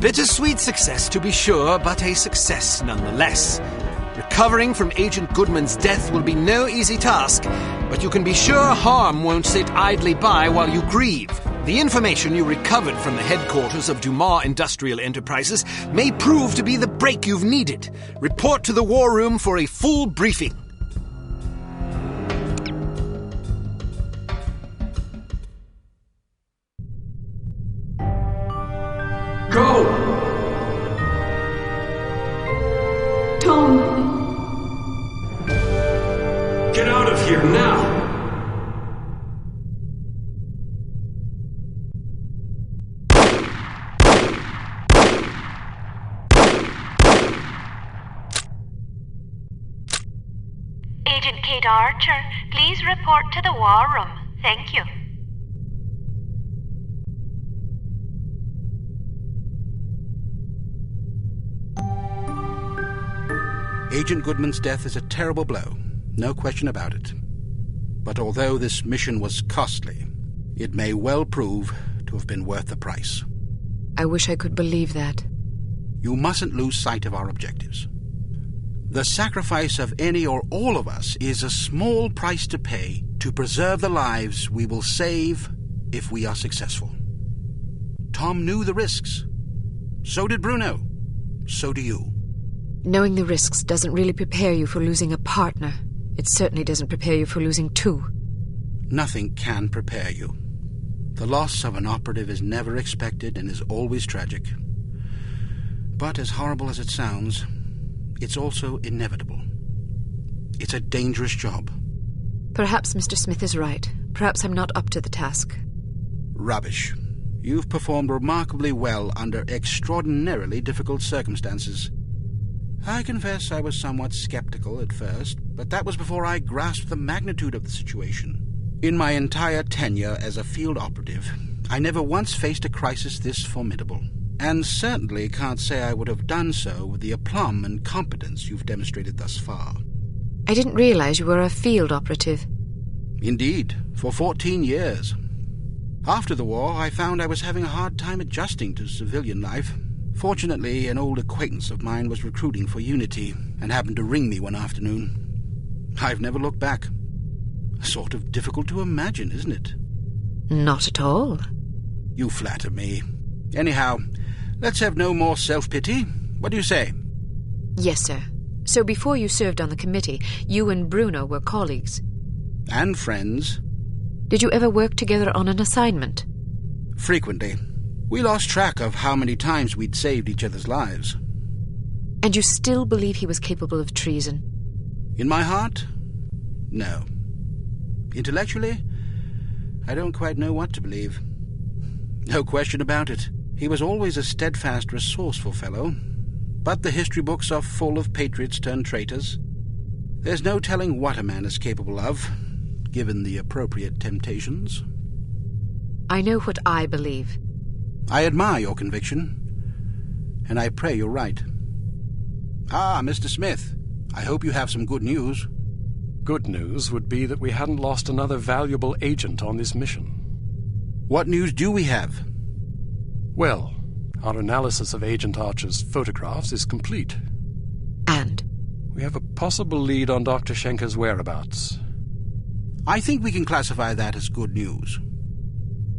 Bittersweet success, to be sure, but a success nonetheless. Recovering from Agent Goodman's death will be no easy task, but you can be sure H.A.R.M won't sit idly by while you grieve. The information you recovered from the headquarters of Dumas Industrial Enterprises may prove to be the break you've needed. Report to the War Room for a full briefing. Go! Tom! Get out of here now! Agent Cate Archer, please report to the War Room. Thank you. Agent Goodman's death is a terrible blow, no question about it. But although this mission was costly, it may well prove to have been worth the price. I wish I could believe that. You mustn't lose sight of our objectives. The sacrifice of any or all of us is a small price to pay to preserve the lives we will save if we are successful. Tom knew the risks. So did Bruno. So do you. Knowing the risks doesn't really prepare you for losing a partner. It certainly doesn't prepare you for losing two. Nothing can prepare you. The loss of an operative is never expected and is always tragic. But as horrible as it sounds, it's also inevitable. It's a dangerous job. Perhaps Mr. Smith is right. Perhaps I'm not up to the task. Rubbish. You've performed remarkably well under extraordinarily difficult circumstances. I confess I was somewhat skeptical at first, but that was before I grasped the magnitude of the situation. In my entire tenure as a field operative, I never once faced a crisis this formidable, and certainly can't say I would have done so with the aplomb and competence you've demonstrated thus far. I didn't realize you were a field operative. Indeed, for 14 years. After the war, I found I was having a hard time adjusting to civilian life. Fortunately, an old acquaintance of mine was recruiting for Unity and happened to ring me one afternoon. I've never looked back. Sort of difficult to imagine, isn't it? Not at all. You flatter me. Anyhow, let's have no more self-pity. What do you say? Yes, sir. So before you served on the committee, you and Bruno were colleagues. And friends. Did you ever work together on an assignment? Frequently. We lost track of how many times we'd saved each other's lives. And you still believe he was capable of treason? In my heart? No. Intellectually? I don't quite know what to believe. No question about it. He was always a steadfast, resourceful fellow. But the history books are full of patriots turned traitors. There's no telling what a man is capable of, given the appropriate temptations. I know what I believe. I admire your conviction, and I pray you're right. Ah, Mr. Smith, I hope you have some good news. Good news would be that we hadn't lost another valuable agent on this mission. What news do we have? Well, our analysis of Agent Archer's photographs is complete. And? We have a possible lead on Dr. Schenker's whereabouts. I think we can classify that as good news.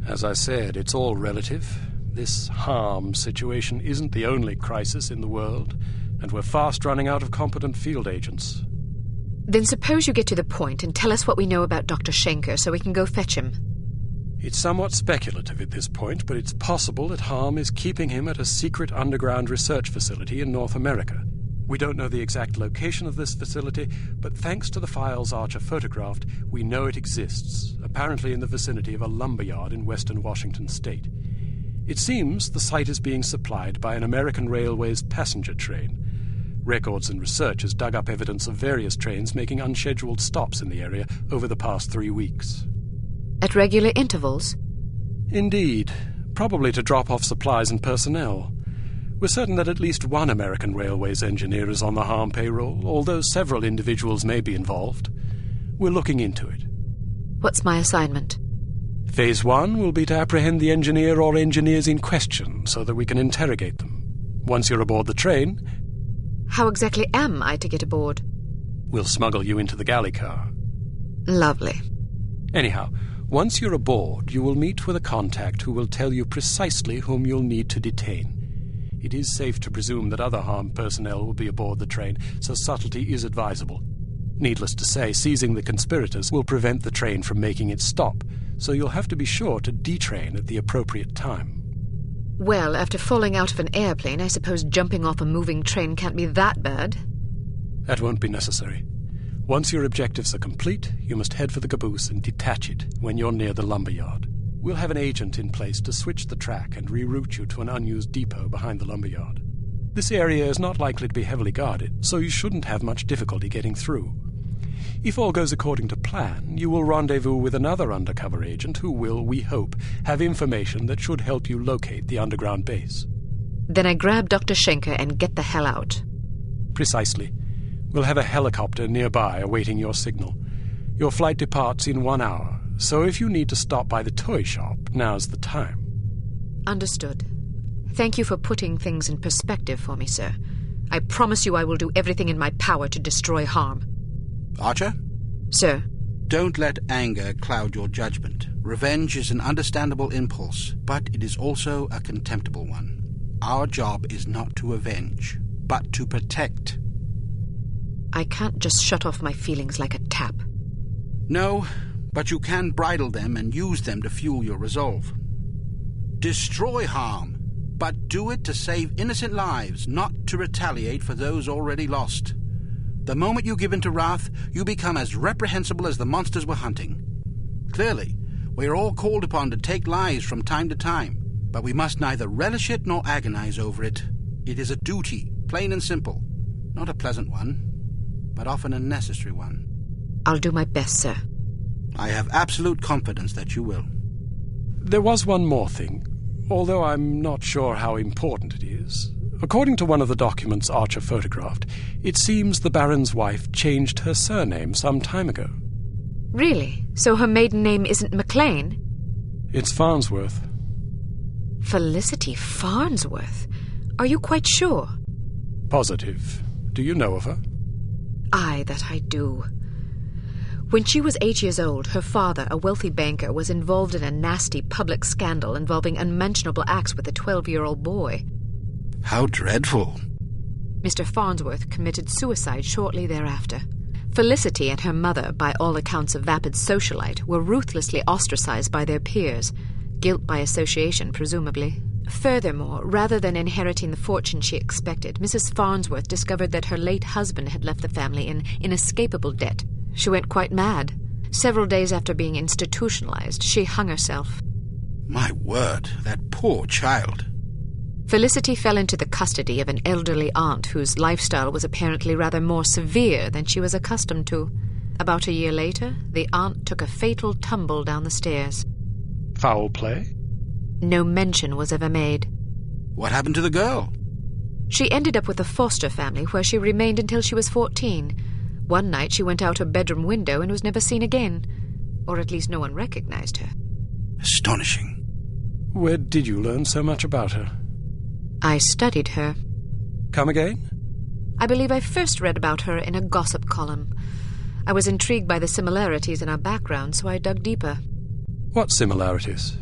As I said, it's all relative. This H.A.R.M situation isn't the only crisis in the world, and we're fast running out of competent field agents. Then suppose you get to the point and tell us what we know about Dr. Schenker so we can go fetch him. It's somewhat speculative at this point, but it's possible that H.A.R.M is keeping him at a secret underground research facility in North America. We don't know the exact location of this facility, but thanks to the files Archer photographed, we know it exists, apparently in the vicinity of a lumberyard in western Washington state. It seems the site is being supplied by an American Railways passenger train. Records and research has dug up evidence of various trains making unscheduled stops in the area over the past 3 weeks. At regular intervals? Indeed, probably to drop off supplies and personnel. We're certain that at least one American Railways engineer is on the H.A.R.M payroll, although several individuals may be involved. We're looking into it. What's my assignment? Phase 1 will be to apprehend the engineer or engineers in question so that we can interrogate them. Once you're aboard the train... How exactly am I to get aboard? We'll smuggle you into the galley car. Lovely. Anyhow, once you're aboard, you will meet with a contact who will tell you precisely whom you'll need to detain. It is safe to presume that other H.A.R.M personnel will be aboard the train, so subtlety is advisable. Needless to say, seizing the conspirators will prevent the train from making its stop, so you'll have to be sure to detrain at the appropriate time. Well, after falling out of an airplane, I suppose jumping off a moving train can't be that bad. That won't be necessary. Once your objectives are complete, you must head for the caboose and detach it when you're near the lumberyard. We'll have an agent in place to switch the track and reroute you to an unused depot behind the lumberyard. This area is not likely to be heavily guarded, so you shouldn't have much difficulty getting through. If all goes according to plan, you will rendezvous with another undercover agent who will, we hope, have information that should help you locate the underground base. Then I grab Dr. Schenker and get the hell out. Precisely. We'll have a helicopter nearby awaiting your signal. Your flight departs in 1 hour, so if you need to stop by the toy shop, now's the time. Understood. Thank you for putting things in perspective for me, sir. I promise you I will do everything in my power to destroy H.A.R.M. Archer? Sir? Don't let anger cloud your judgment. Revenge is an understandable impulse, but it is also a contemptible one. Our job is not to avenge, but to protect. I can't just shut off my feelings like a tap. No, but you can bridle them and use them to fuel your resolve. Destroy H.A.R.M, but do it to save innocent lives, not to retaliate for those already lost. The moment you give in to wrath, you become as reprehensible as the monsters we're hunting. Clearly, we are all called upon to take lives from time to time, but we must neither relish it nor agonize over it. It is a duty, plain and simple. Not a pleasant one, but often a necessary one. I'll do my best, sir. I have absolute confidence that you will. There was one more thing, although I'm not sure how important it is. According to one of the documents Archer photographed, it seems the Baron's wife changed her surname some time ago. Really? So her maiden name isn't McLean? It's Farnsworth. Felicity Farnsworth? Are you quite sure? Positive. Do you know of her? Aye, that I do. When she was 8 years old, her father, a wealthy banker, was involved in a nasty public scandal involving unmentionable acts with a 12-year-old boy. How dreadful. Mr. Farnsworth committed suicide shortly thereafter. Felicity and her mother, by all accounts a vapid socialite, were ruthlessly ostracized by their peers. Guilt by association, presumably. Furthermore, rather than inheriting the fortune she expected, Mrs. Farnsworth discovered that her late husband had left the family in inescapable debt. She went quite mad. Several days after being institutionalized, she hung herself. My word, that poor child. Felicity fell into the custody of an elderly aunt whose lifestyle was apparently rather more severe than she was accustomed to. About a year later, the aunt took a fatal tumble down the stairs. Foul play? No mention was ever made. What happened to the girl? She ended up with a foster family where she remained until she was 14. One night she went out her bedroom window and was never seen again. Or at least no one recognized her. Astonishing. Where did you learn so much about her? I studied her. Come again? I believe I first read about her in a gossip column. I was intrigued by the similarities in our background, so I dug deeper. What similarities?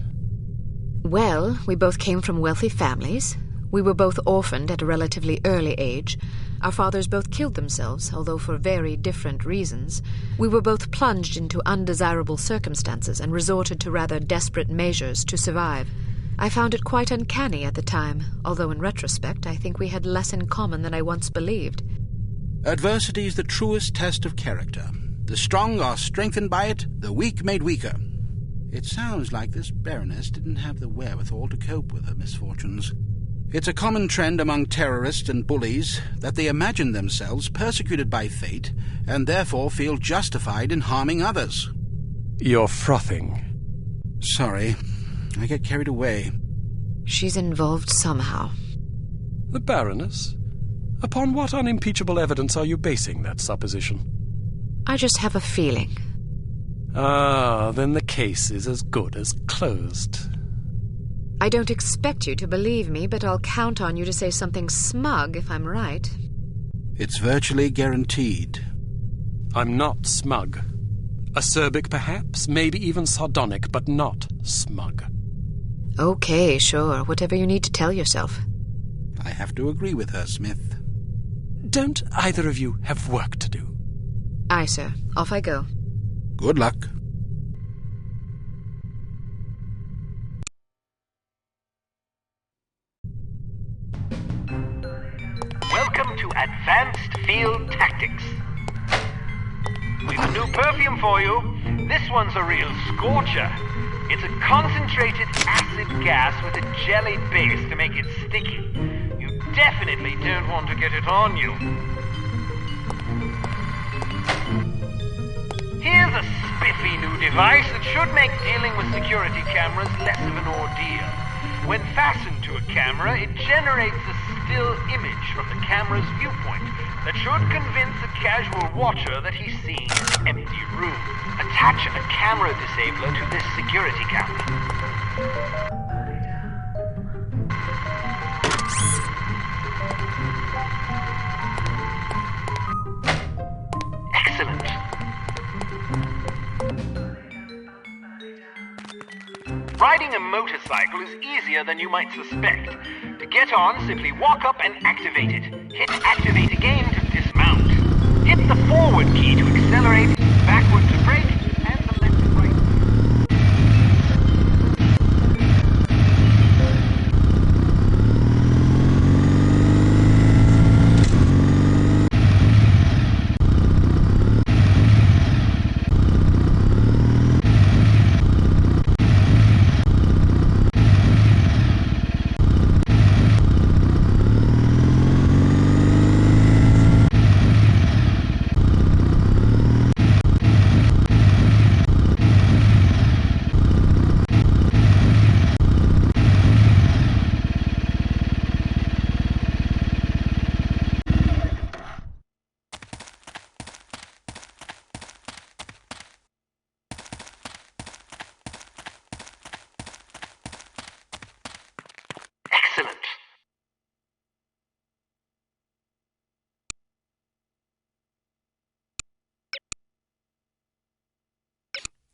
Well, we both came from wealthy families. We were both orphaned at a relatively early age. Our fathers both killed themselves, although for very different reasons. We were both plunged into undesirable circumstances and resorted to rather desperate measures to survive. I found it quite uncanny at the time, although in retrospect I think we had less in common than I once believed. Adversity is the truest test of character. The strong are strengthened by it, the weak made weaker. It sounds like this Baroness didn't have the wherewithal to cope with her misfortunes. It's a common trend among terrorists and bullies that they imagine themselves persecuted by fate and therefore feel justified in harming others. You're frothing. Sorry, I get carried away. She's involved somehow. The Baroness? Upon what unimpeachable evidence are you basing that supposition? I just have a feeling. Ah, then the case is as good as closed. I don't expect you to believe me, but I'll count on you to say something smug if I'm right. It's virtually guaranteed. I'm not smug. Acerbic, perhaps, maybe even sardonic, but not smug. Okay, sure. Whatever you need to tell yourself. I have to agree with her, Smith. Don't either of you have work to do? Aye, sir. Off I go. Good luck. Welcome to Advanced Field Tactics. We've a new perfume for you. This one's a real scorcher. It's a concentrated acid gas with a jelly base to make it sticky. You definitely don't want to get it on you. Here's a spiffy new device that should make dealing with security cameras less of an ordeal. When fastened to a camera, it generates a still image from the camera's viewpoint that should convince a casual watcher that he's seeing an empty room. Attach a camera disabler to this security camera. Excellent. Riding a motorcycle is easier than you might suspect. To get on, simply walk up and activate it. Hit activate again to dismount. Hit the forward key to accelerate, backward to brake, and the left to right. Excellent.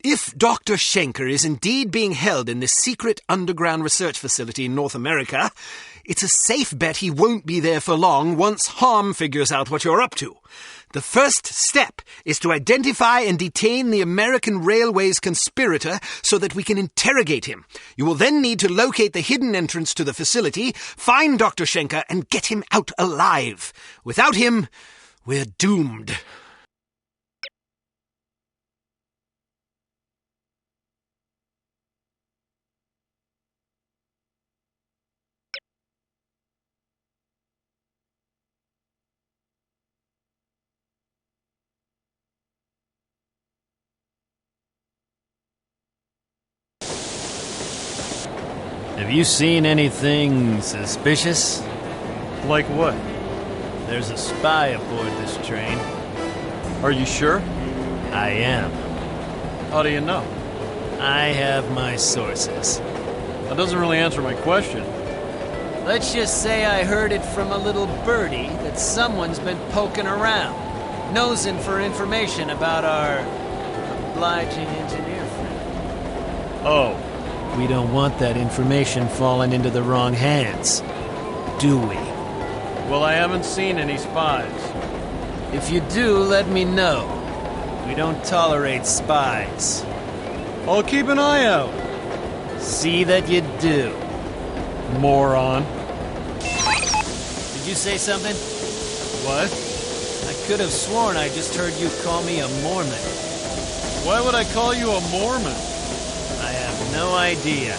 If Dr. Schenker is indeed being held in this secret underground research facility in North America, it's a safe bet he won't be there for long once H.A.R.M figures out what you're up to. The first step is to identify and detain the American Railways conspirator so that we can interrogate him. You will then need to locate the hidden entrance to the facility, find Dr. Schenker, and get him out alive. Without him, we're doomed. Have you seen anything suspicious? Like what? There's a spy aboard this train. Are you sure? I am. How do you know? I have my sources. That doesn't really answer my question. Let's just say I heard it from a little birdie that someone's been poking around, nosing for information about our obliging engineer friend. Oh. We don't want that information falling into the wrong hands, do we? Well, I haven't seen any spies. If you do, let me know. We don't tolerate spies. I'll keep an eye out. See that you do. Moron. Did you say something? What? I could have sworn I just heard you call me a Mormon. Why would I call you a Mormon? I have no idea.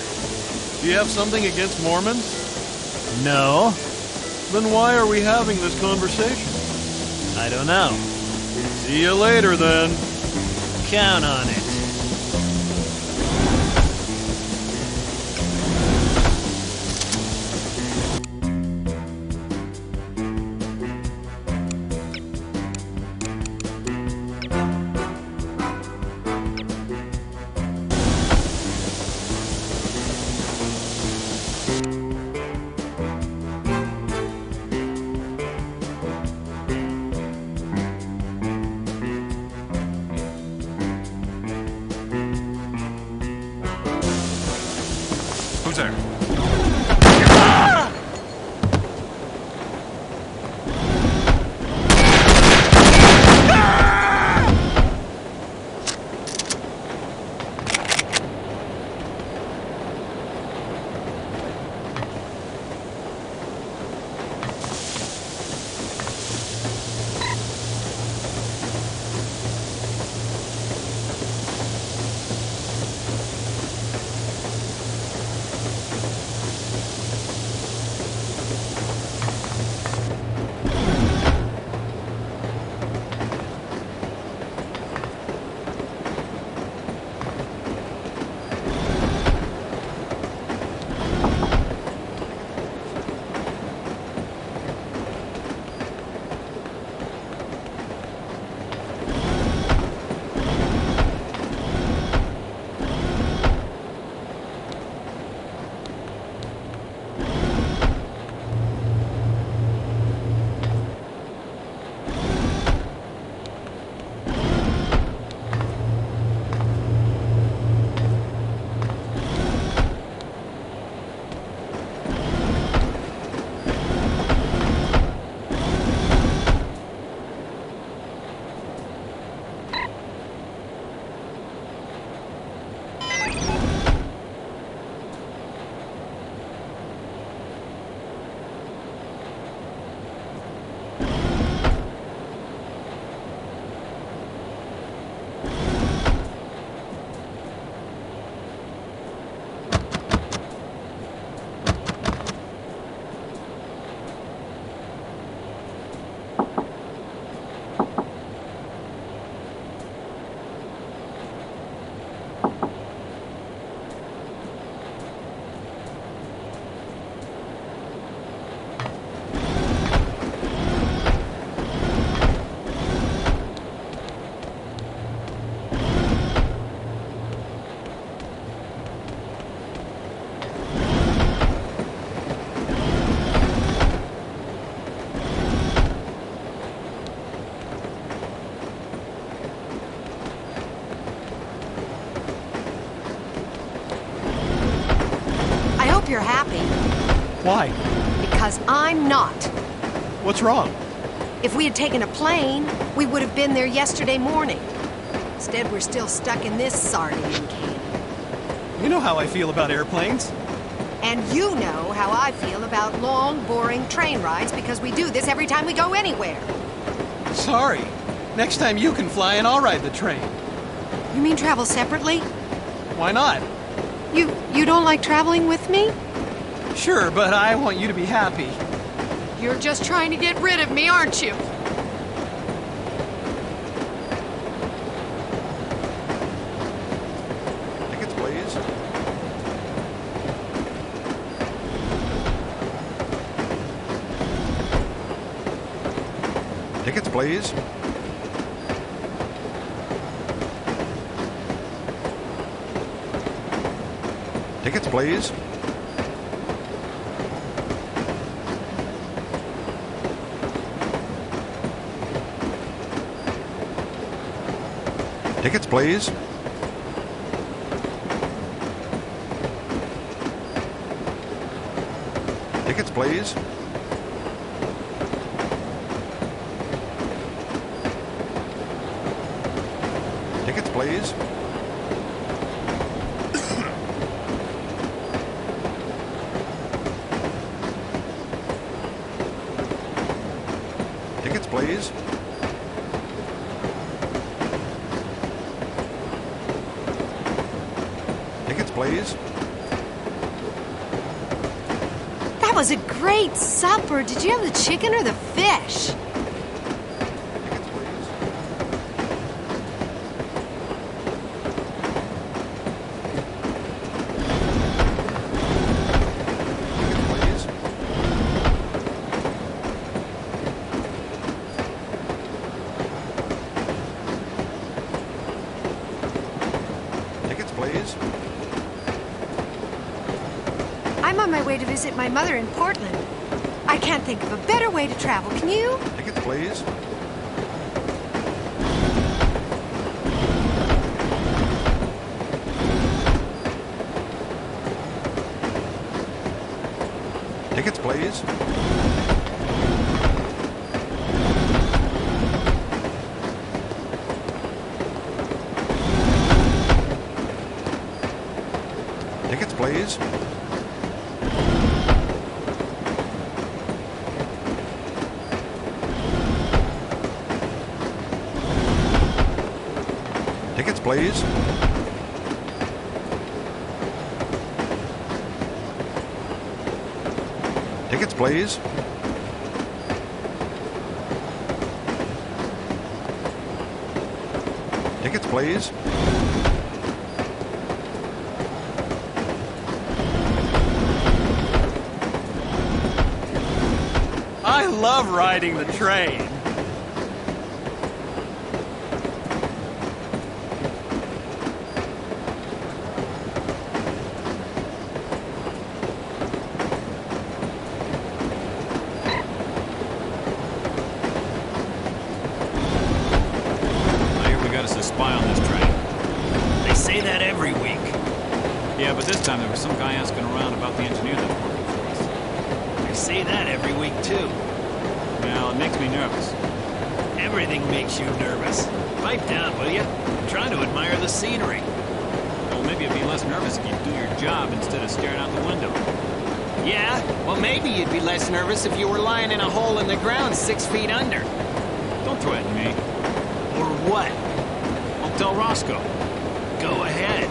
Do you have something against Mormons? No. Then why are we having this conversation? I don't know. See you later, then. Count on it. Who's there? You're happy. Why? Because I'm not. What's wrong? If we had taken a plane, we would have been there yesterday morning. Instead, we're still stuck in this sardine can. You know how I feel about airplanes. And you know how I feel about long, boring train rides because we do this every time we go anywhere. Sorry. Next time you can fly and I'll ride the train. You mean travel separately? Why not? You don't like traveling with me? Sure, but I want you to be happy. You're just trying to get rid of me, aren't you? Tickets, please. Tickets, please. Tickets, please. Tickets, please. Tickets, please. Tickets, please. Tickets, please. Tickets, please. That was a great supper. Did you have the chicken or the fish? Tickets, please. I'm on my way to visit my mother in Portland. I can't think of a better way to travel, can you? Tickets, please. Tickets, please. Tickets, please. Tickets, please. Tickets, please. Tickets, please. I love riding the train. Time there was some guy asking around about the engineer that's working for us. I say that every week, too. Well, it makes me nervous. Everything makes you nervous. Pipe down, will you? I'm trying to admire the scenery. Well, maybe you'd be less nervous if you'd do your job instead of staring out the window. Yeah? Well, maybe you'd be less nervous if you were lying in a hole in the ground 6 feet under. Don't threaten me. Or what? I'll tell Roscoe. Go ahead.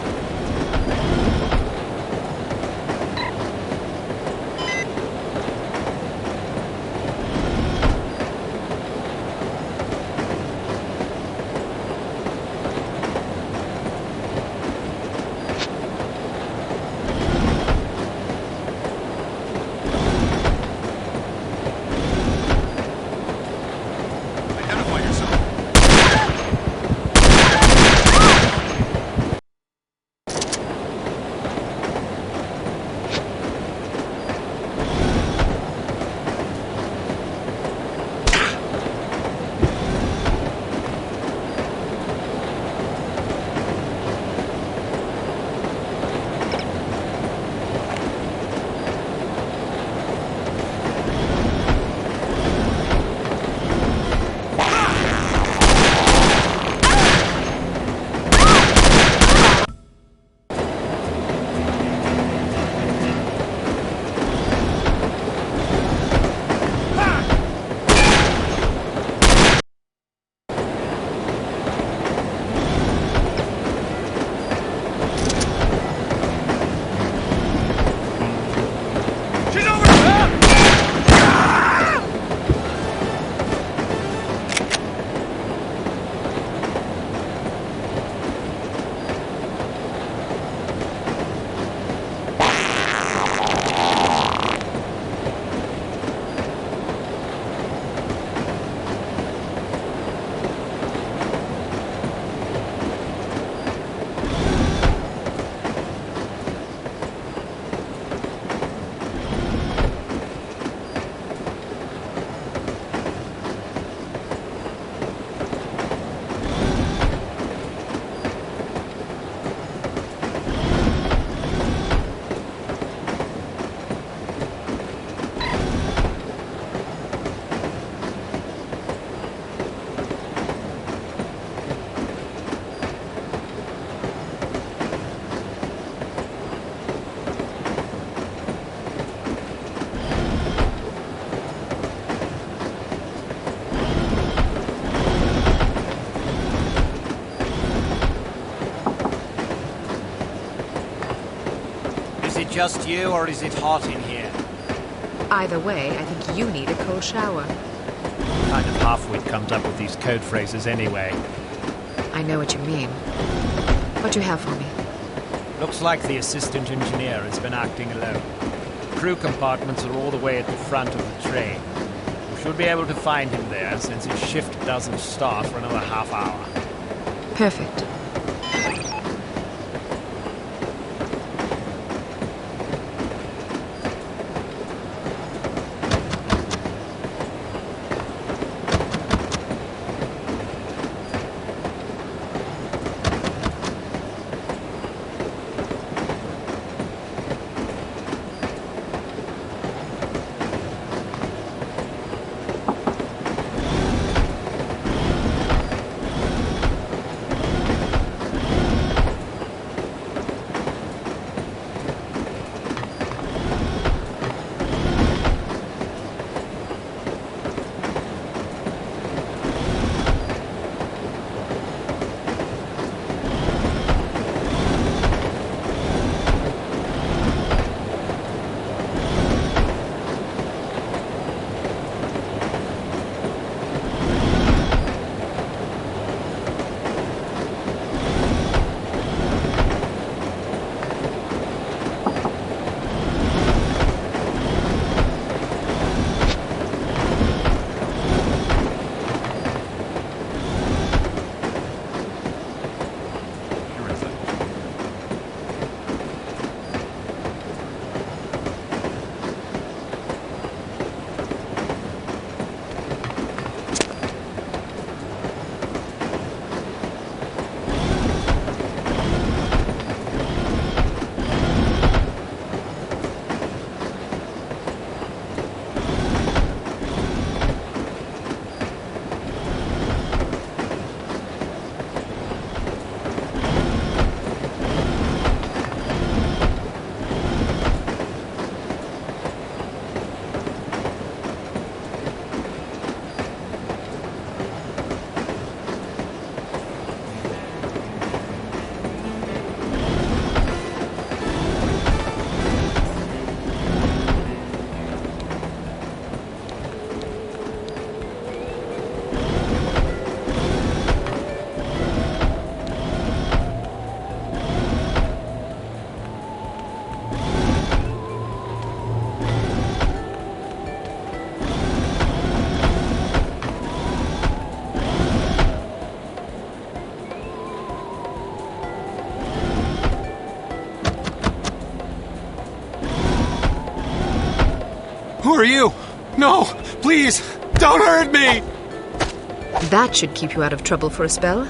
Just you, or is it hot in here? Either way, I think you need a cold shower. Kind of half-wit comes up with these code phrases anyway. I know what you mean. What do you have for me? Looks like the assistant engineer has been acting alone. Crew compartments are all the way at the front of the train. We should be able to find him there, since his shift doesn't start for another half hour. Perfect. Who are you? No, please, don't hurt me! That should keep you out of trouble for a spell.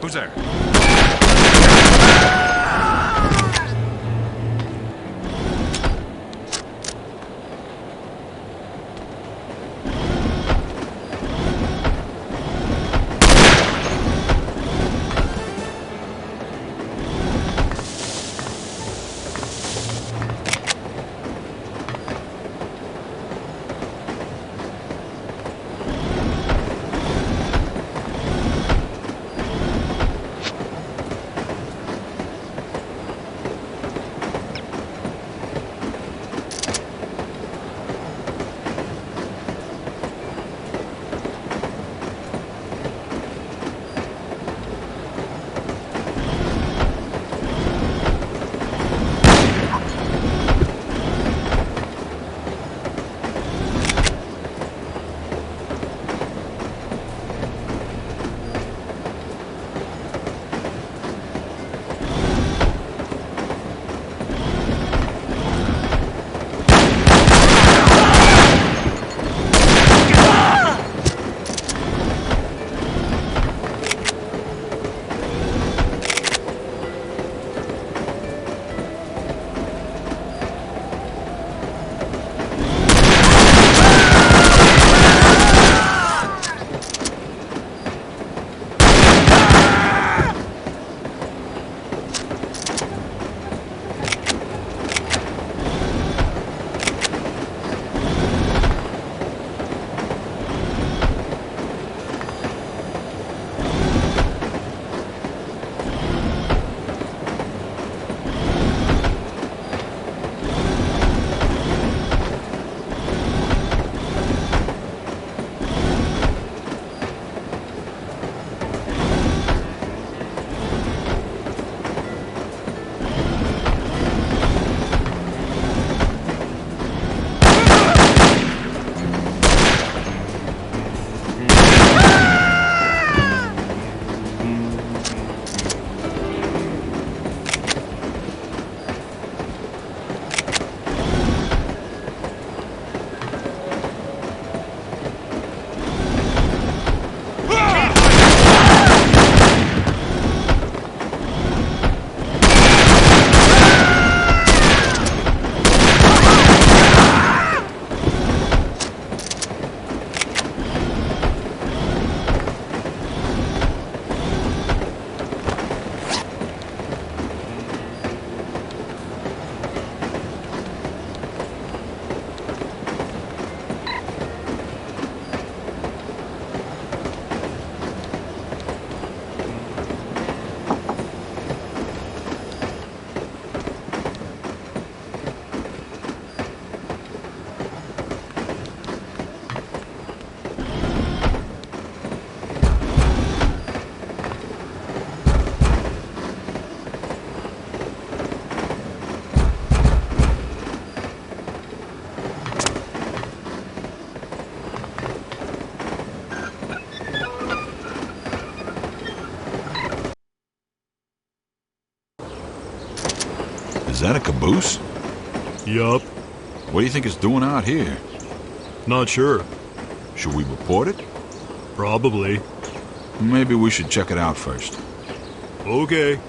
Who's there? Is that a caboose? Yup. What do you think it's doing out here? Not sure. Should we report it? Probably. Maybe we should check it out first. Okay.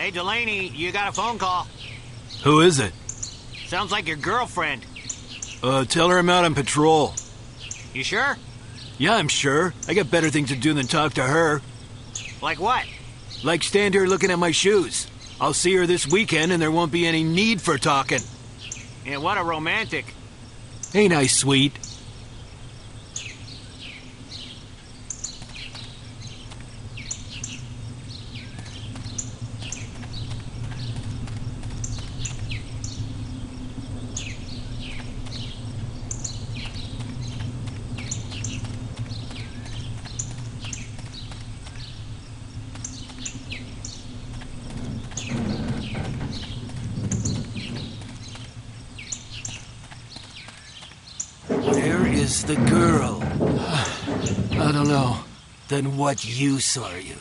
Hey, Delaney, you got a phone call. Who is it? Sounds like your girlfriend. Tell her I'm out on patrol. You sure? Yeah, I'm sure. I got better things to do than talk to her. Like what? Like stand here looking at my shoes. I'll see her this weekend and there won't be any need for talking. Yeah, what a romantic. Ain't I sweet? Where is the girl? I don't know. Then what use are you?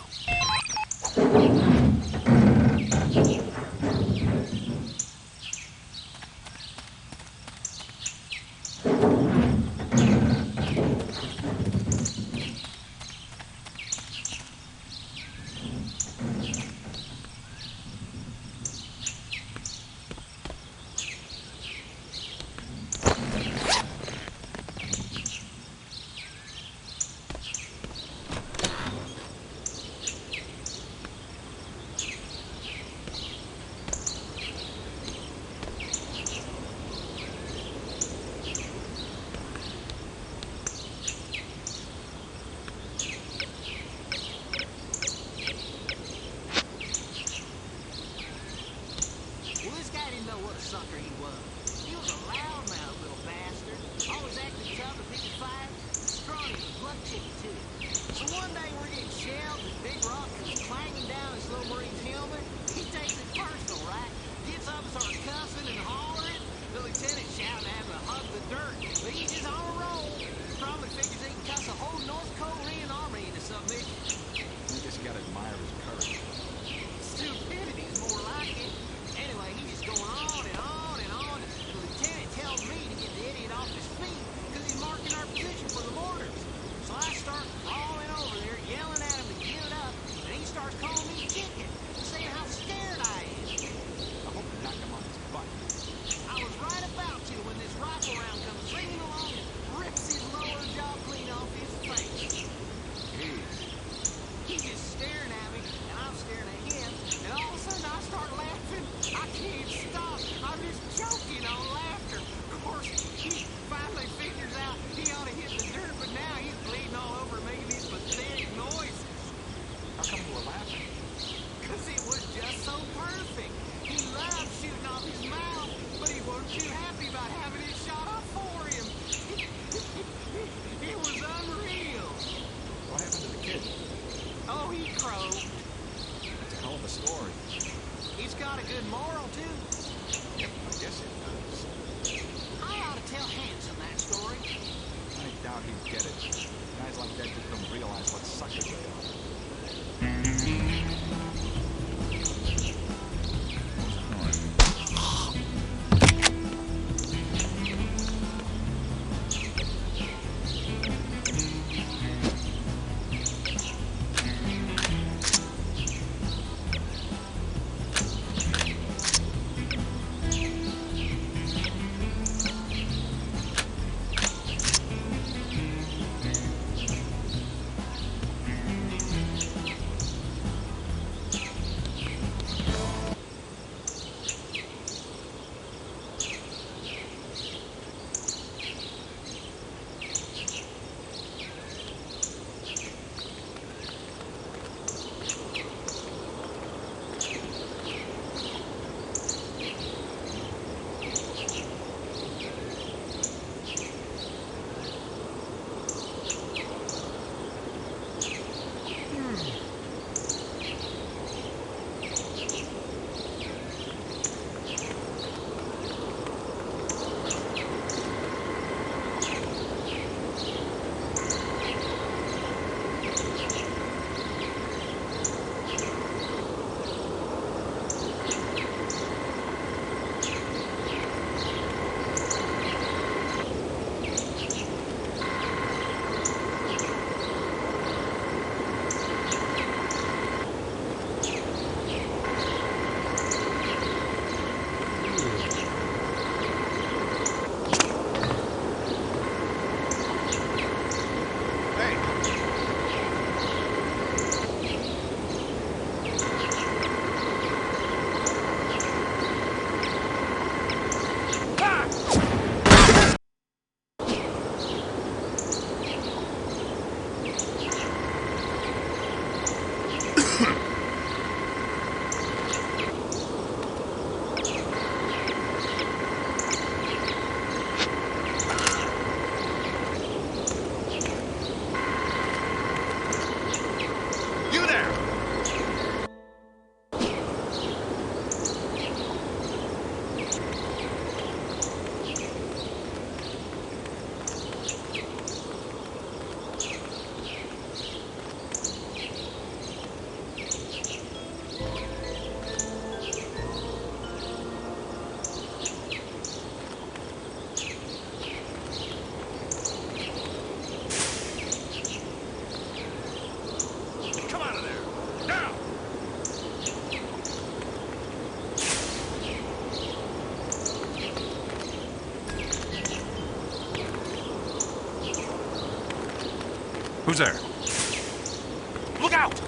cruiser! Look out!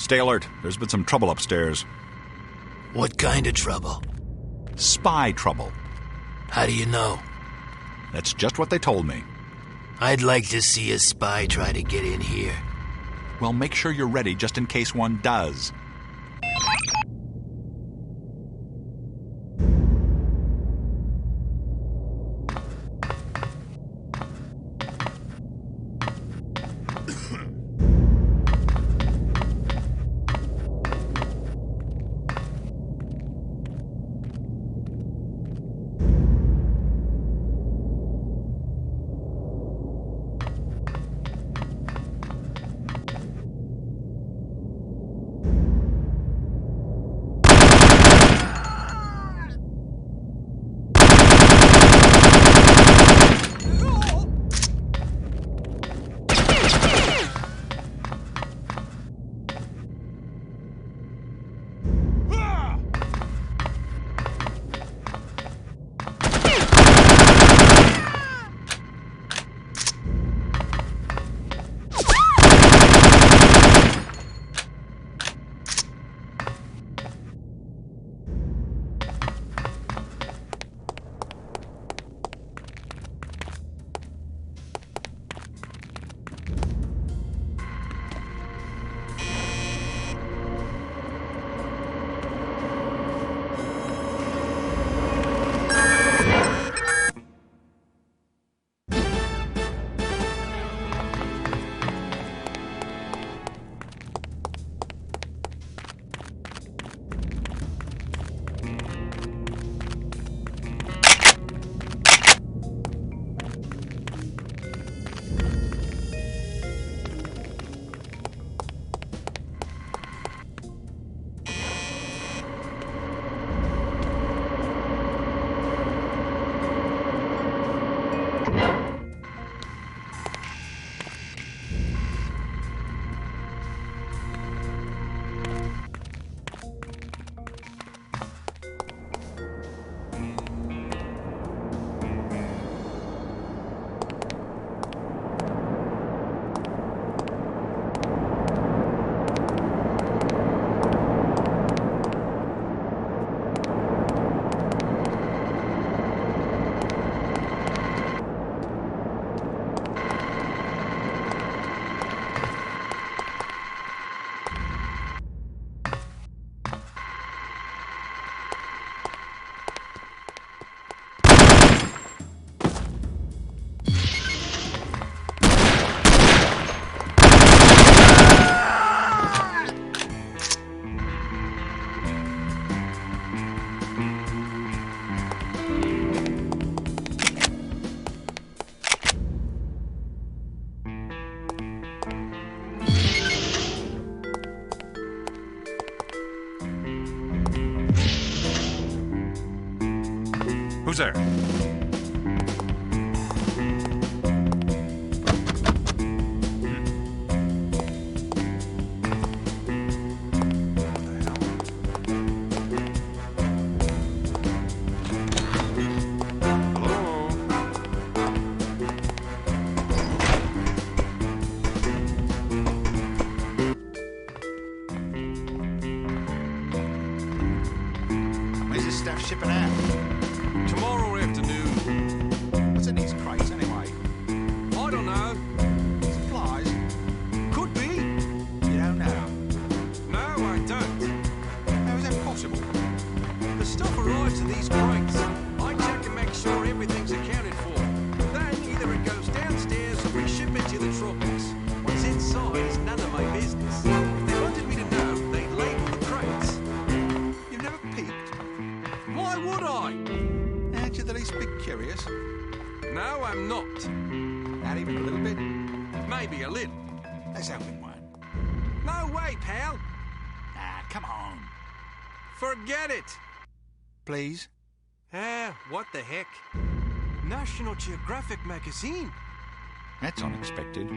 Stay alert. There's been some trouble upstairs. What kind of trouble? Spy trouble. How do you know? That's just what they told me. I'd like to see a spy try to get in here. Well, make sure you're ready just in case one does. Who's there? Where's this stuff shipping out? Tomorrow afternoon. What's in these crates, anyway? I don't know. Supplies? Could be. You don't know. No, I don't. How is that possible? The stuff arrives in these crates. I check and make sure everything's accounted for. Then either it goes downstairs or we ship it to the tropics. What's inside is none of my business. If they wanted me to know, they'd label the crates. You've never peeked? Why would I? Aren't you the least bit curious? No, I'm not. Not even a little bit? Maybe a little. Let's open one. No way, pal. Ah, come on. Forget it. Please? Ah, what the heck? National Geographic magazine. That's unexpected.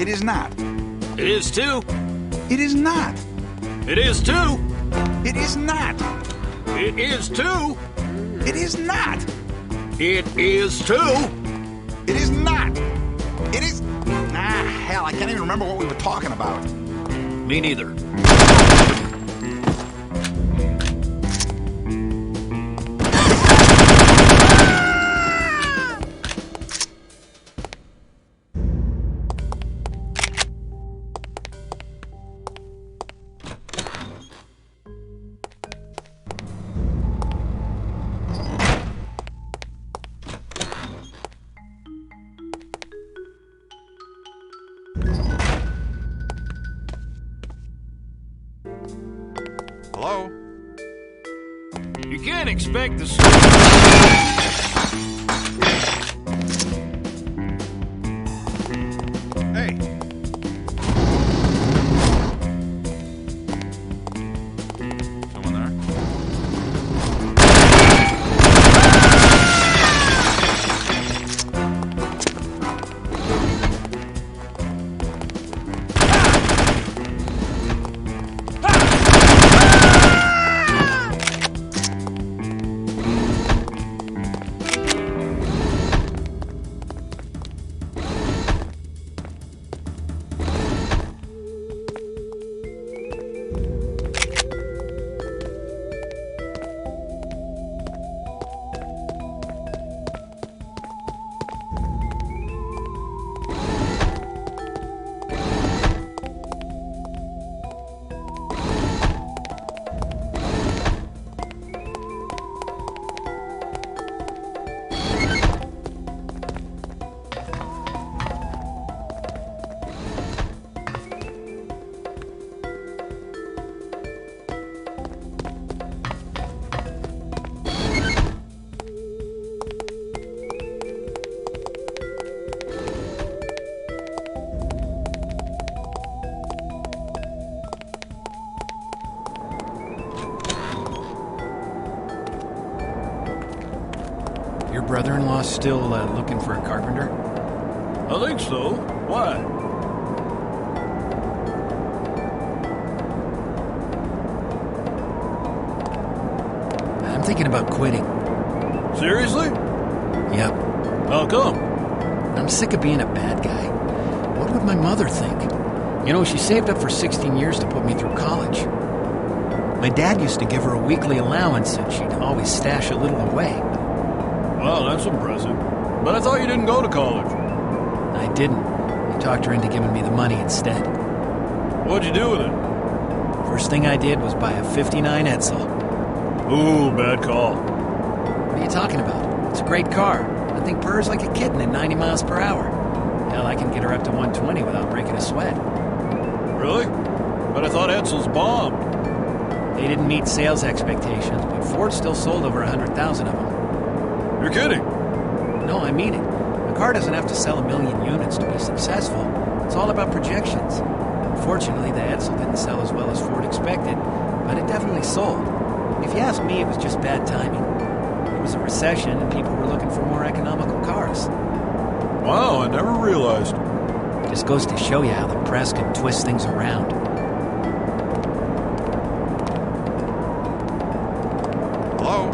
It is not. It is too. It is not. It is too. It is not. It is too. It is not. It is too. It is not. It is... Ah, hell, I can't even remember what we were talking about. Me neither. Hello? You can't expect the... Hey. Someone there? Your brother-in-law's still looking for a carpenter? I think so. Why? I'm thinking about quitting. Seriously? Yep. How come? I'm sick of being a bad guy. What would my mother think? You know, she saved up for 16 years to put me through college. My dad used to give her a weekly allowance, and she'd always stash a little away. Wow, that's impressive. But I thought you didn't go to college. I didn't. I talked her into giving me the money instead. What'd you do with it? First thing I did was buy a 59 Edsel. Ooh, bad call. What are you talking about? It's a great car. That thing purrs like a kitten at 90 miles per hour. Hell, I can get her up to 120 without breaking a sweat. Really? But I thought Edsels bombed. They didn't meet sales expectations, but Ford still sold over 100,000 of them. You're kidding? No, I mean it. A car doesn't have to sell 1 million units to be successful. It's all about projections. Unfortunately, the Edsel didn't sell as well as Ford expected, but it definitely sold. If you ask me, it was just bad timing. It was a recession, and people were looking for more economical cars. Wow, I never realized. Just goes to show you how the press can twist things around. Hello?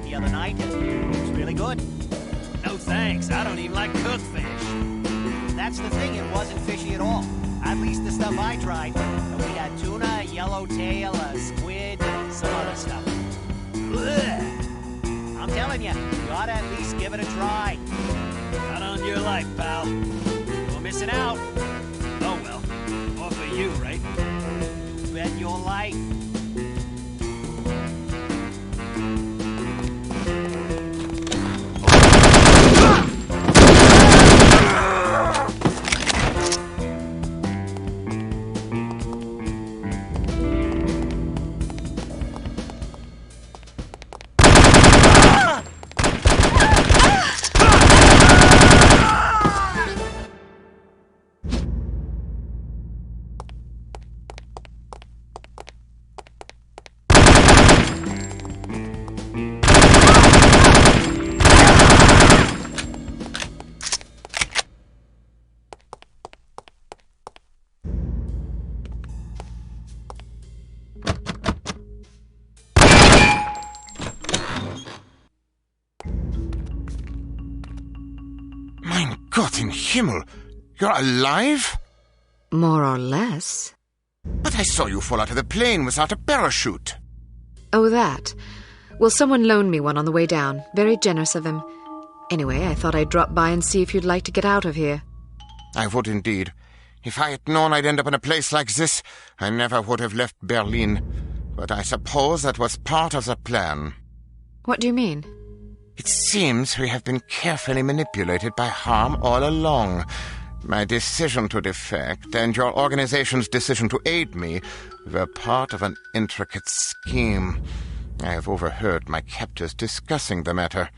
tried the other night. It was really good. No thanks, I don't even like cooked fish. That's the thing, it wasn't fishy at all. At least the stuff I tried. We had tuna, yellowtail, squid, some other stuff. Blech. I'm telling you, you ought to at least give it a try. Not on your life, pal. You're missing out. Oh well, more for you, right? Bet your life. Gott in Himmel! You're alive? More or less. But I saw you fall out of the plane without a parachute. Oh, that. Well, someone loaned me one on the way down. Very generous of him. Anyway, I thought I'd drop by and see if you'd like to get out of here. I would indeed. If I had known I'd end up in a place like this, I never would have left Berlin. But I suppose that was part of the plan. What do you mean? It seems we have been carefully manipulated by H.A.R.M all along. My decision to defect and your organization's decision to aid me were part of an intricate scheme. I have overheard my captors discussing the matter.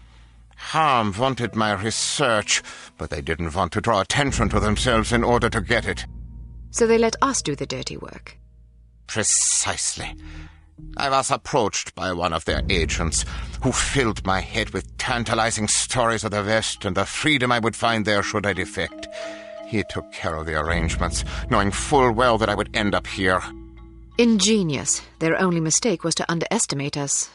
H.A.R.M wanted my research, but they didn't want to draw attention to themselves in order to get it. So they let us do the dirty work. Precisely. I was approached by one of their agents, who filled my head with tantalizing stories of the West and the freedom I would find there should I defect. He took care of the arrangements, knowing full well that I would end up here. Ingenious. Their only mistake was to underestimate us.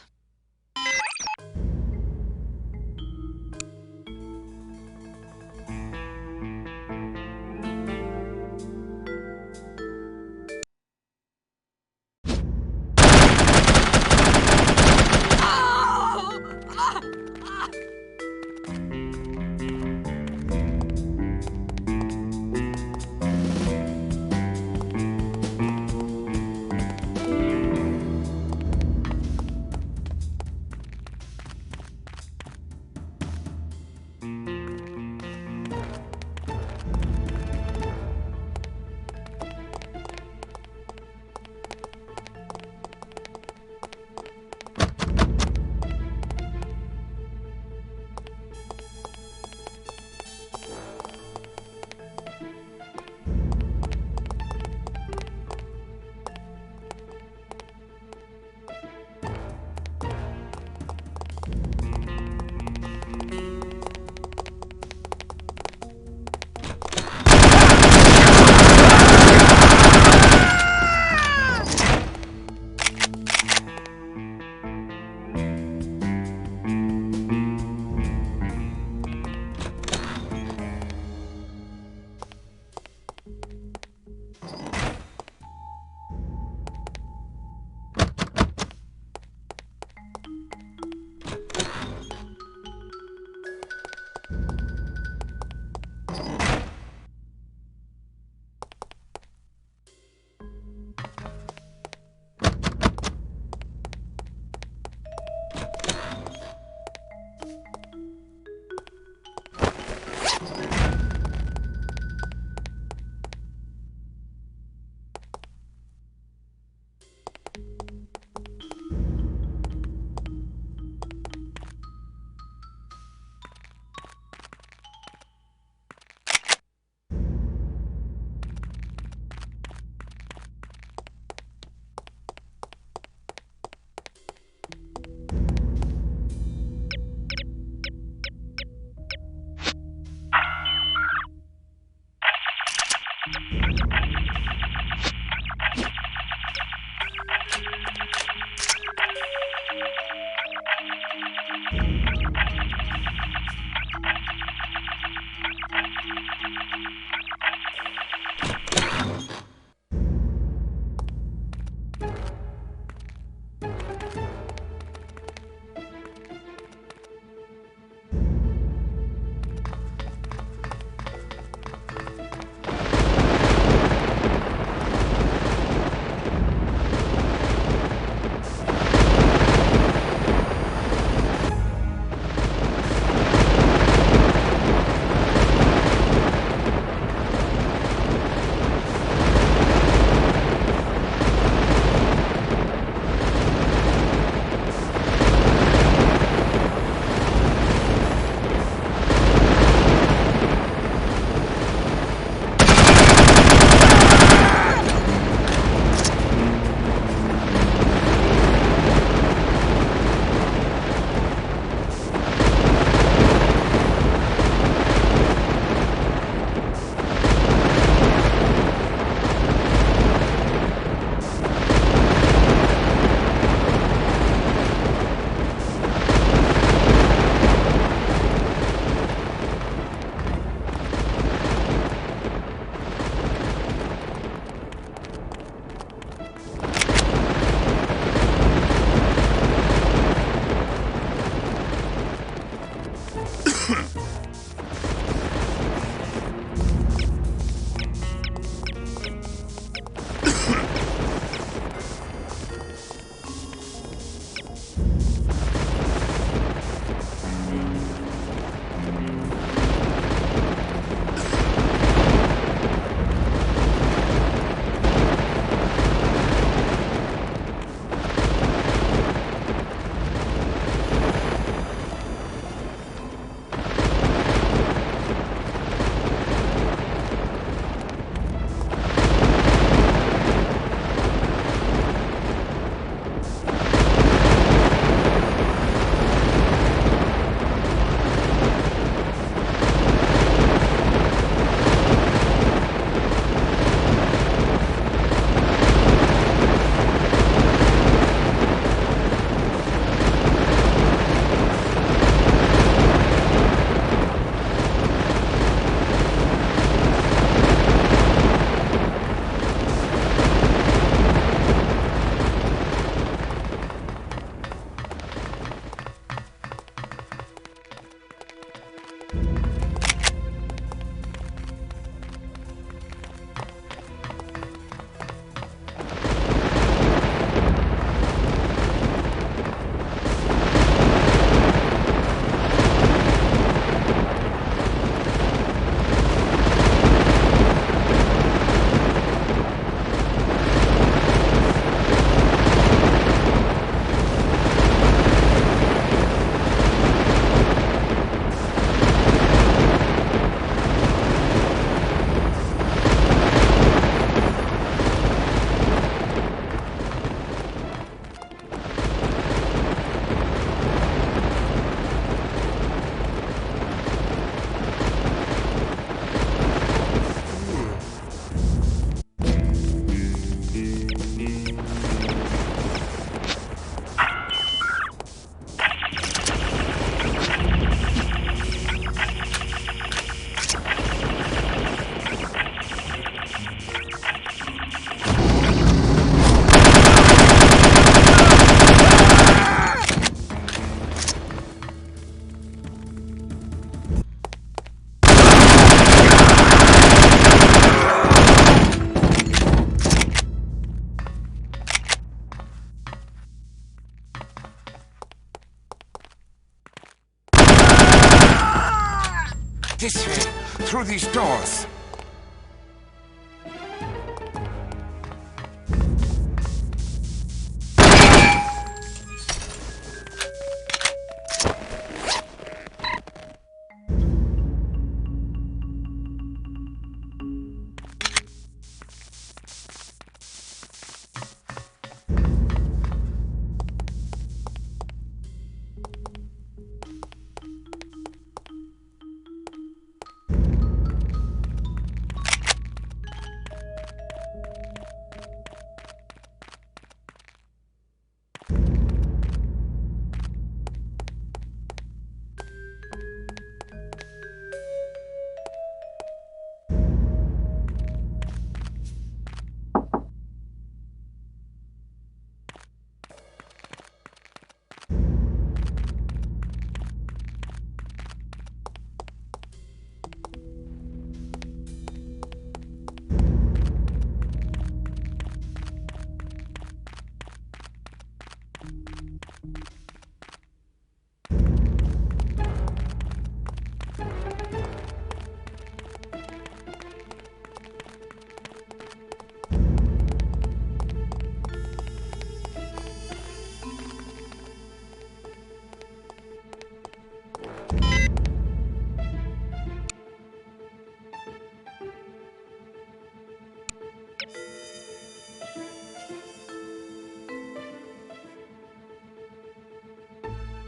This way, through these doors.